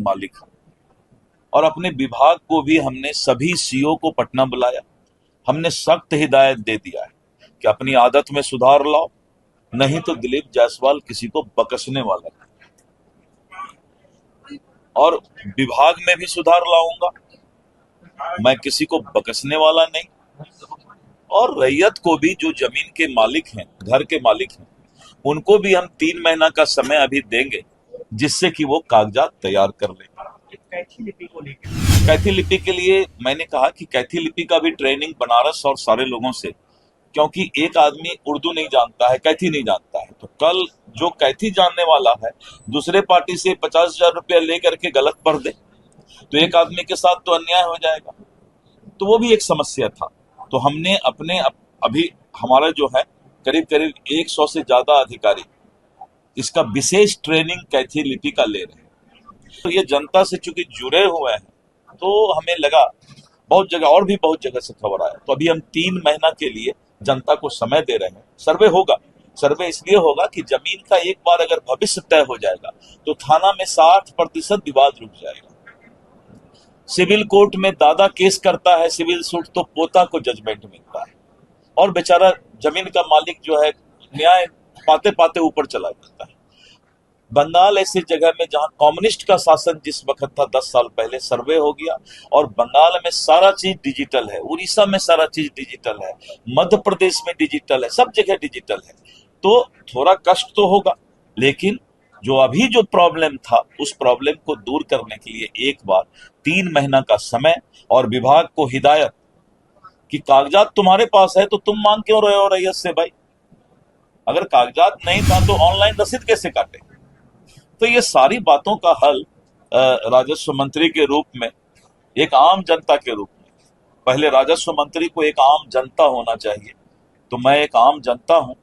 मालिक हैं। और अपने विभाग को भी हमने सभी सीओ को पटना बुलाया, हमने सख्त हिदायत दे दिया है कि अपनी आदत में सुधार लाओ, नहीं तो दिलीप जायसवाल किसी को बकसने वाला है। और विभाग में भी सुधार लाऊंगा, मैं किसी को बकसने वाला नहीं। और रैयत को भी, जो जमीन के मालिक हैं, घर के मालिक हैं, उनको भी हम 3 महीना का समय अभी देंगे, जिससे कि वो कागजात तैयार कर लें। कैथी लिपि को लेकर, कैथी लिपि के लिए मैंने कहा कि कैथी लिपि का भी ट्रेनिंग बनारस और सारे लोगों से, क्योंकि एक आदमी उर्दू नहीं जानता है, कैथी नहीं जानता है, तो कल जो कैथी जानने वाला है दूसरे पार्टी से 50,000 रुपया लेकर के गलत पढ़ दे, तो एक आदमी के साथ तो अन्याय हो जाएगा। तो वो भी एक समस्या था। तो हमने अभी हमारा जो है करीब करीब 100 से ज्यादा अधिकारी इसका विशेष ट्रेनिंग कैथी लिपि का ले रहे हैं। तो ये जनता से चूंकि जुड़े हुए हैं, तो हमें लगा, बहुत जगह और भी बहुत जगह से खबर आया, तो अभी हम 3 महीना के लिए जनता को समय दे रहे हैं। सर्वे होगा, सर्वे इसलिए होगा कि जमीन का एक बार अगर भविष्य तय हो जाएगा तो थाना में 60% विवाद रुक जाएगा। सिविल कोर्ट में दादा केस करता है सिविल सूट, तो पोता को जजमेंट मिलता है, और बेचारा जमीन का मालिक जो है न्याय पाते पाते ऊपर चला जाता है। बंगाल ऐसी जगह में जहां कम्युनिस्ट का शासन जिस वक्त था 10 साल पहले, सर्वे हो गया और बंगाल में सारा चीज डिजिटल है, उड़ीसा में सारा चीज डिजिटल है, मध्य प्रदेश में डिजिटल है, सब जगह डिजिटल है। तो थोड़ा कष्ट तो होगा, लेकिन जो अभी जो प्रॉब्लम था उस प्रॉब्लम को दूर करने के लिए एक बार 3 महीना का समय और विभाग को हिदायत कि कागजात तुम्हारे पास है तो तुम मांग क्यों रहे हो रैयत से भाई? अगर कागजात नहीं था तो ऑनलाइन रसीद कैसे काटे? तो ये सारी बातों का हल राजस्व मंत्री के रूप में, एक आम जनता के रूप में, पहले राजस्व मंत्री को एक आम जनता होना चाहिए, तो मैं एक आम जनता हूं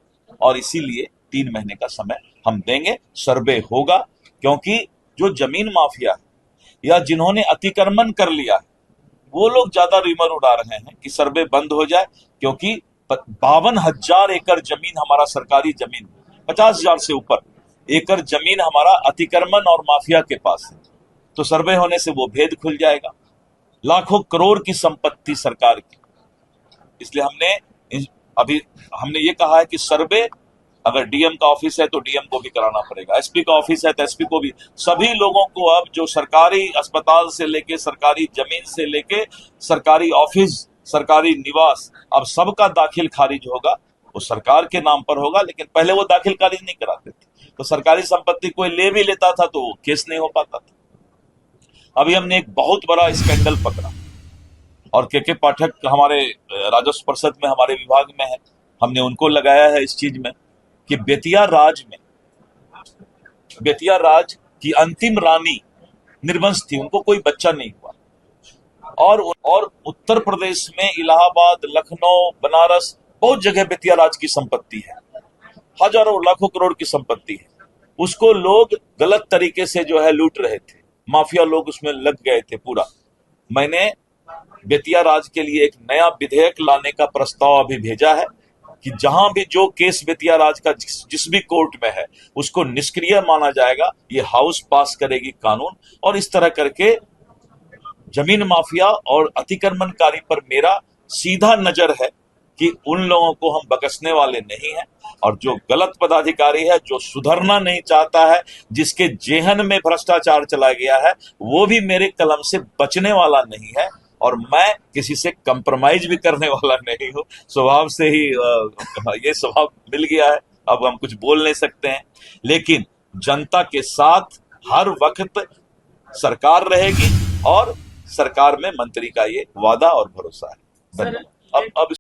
और इसीलिए 3 महीने का समय हम देंगे। सर्वे होगा, क्योंकि जो जमीन माफिया है या जिन्होंने अतिक्रमण कर लिया है वो लोग ज्यादा रिमर उड़ा रहे हैं कि सर्वे बंद हो जाए, क्योंकि 52,000 एकड़ जमीन हमारा सरकारी जमीन, 50,000 से ऊपर एकड़ जमीन हमारा अतिक्रमण और माफिया के पास है। तो सर्वे होने से वो भेद खुल जाएगा। लाखों करोड़ की संपत्ति सरकार की, इसलिए हमने ये कहा है कि सर्वे अगर डीएम का ऑफिस है तो डीएम को भी कराना पड़ेगा, एसपी का ऑफिस है तो एसपी को भी, सभी लोगों को अब जो सरकारी अस्पताल से लेके सरकारी जमीन से लेके सरकारी ऑफिस, सरकारी निवास, अब सबका दाखिल खारिज होगा, वो सरकार के नाम पर होगा। लेकिन पहले वो दाखिल खारिज नहीं कराते थे, तो सरकारी संपत्ति कोई ले भी लेता था तो केस नहीं हो पाता था। अभी हमने एक बहुत बड़ा स्कैंडल पकड़ा और के पाठक हमारे राजस्व परिषद में हमारे विभाग में है, हमने उनको लगाया है इस चीज में कि बेतिया राज की अंतिम रानी निर्वंश थी, उनको कोई बच्चा नहीं हुआ, और उत्तर प्रदेश में इलाहाबाद, लखनऊ, बनारस, बहुत जगह बेतिया राज की संपत्ति है, हजारों लाखों करोड़ की संपत्ति है। उसको लोग गलत तरीके से जो है लूट रहे थे, माफिया लोग उसमें लग गए थे पूरा। मैंने बेतिया राज के लिए एक नया विधेयक लाने का प्रस्ताव अभी भेजा है कि जहां भी जो केस बेतिया राज का जिस भी कोर्ट में है उसको निष्क्रिय माना जाएगा। ये हाउस पास करेगी कानून, और इस तरह करके जमीन माफिया और अतिक्रमणकारी पर मेरा सीधा नजर है कि उन लोगों को हम बकसने वाले नहीं हैं। और जो गलत पदाधिकारी है, जो सुधरना नहीं चाहता है, जिसके जेहन में भ्रष्टाचार चला गया है, वो भी मेरे कलम से बचने वाला नहीं है। और मैं किसी से कंप्रोमाइज भी करने वाला नहीं हूं, स्वभाव से ही ये स्वभाव मिल गया है, अब हम कुछ बोल नहीं सकते हैं। लेकिन जनता के साथ हर वक्त सरकार रहेगी और सरकार में मंत्री का ये वादा और भरोसा है। धन्यवाद। अब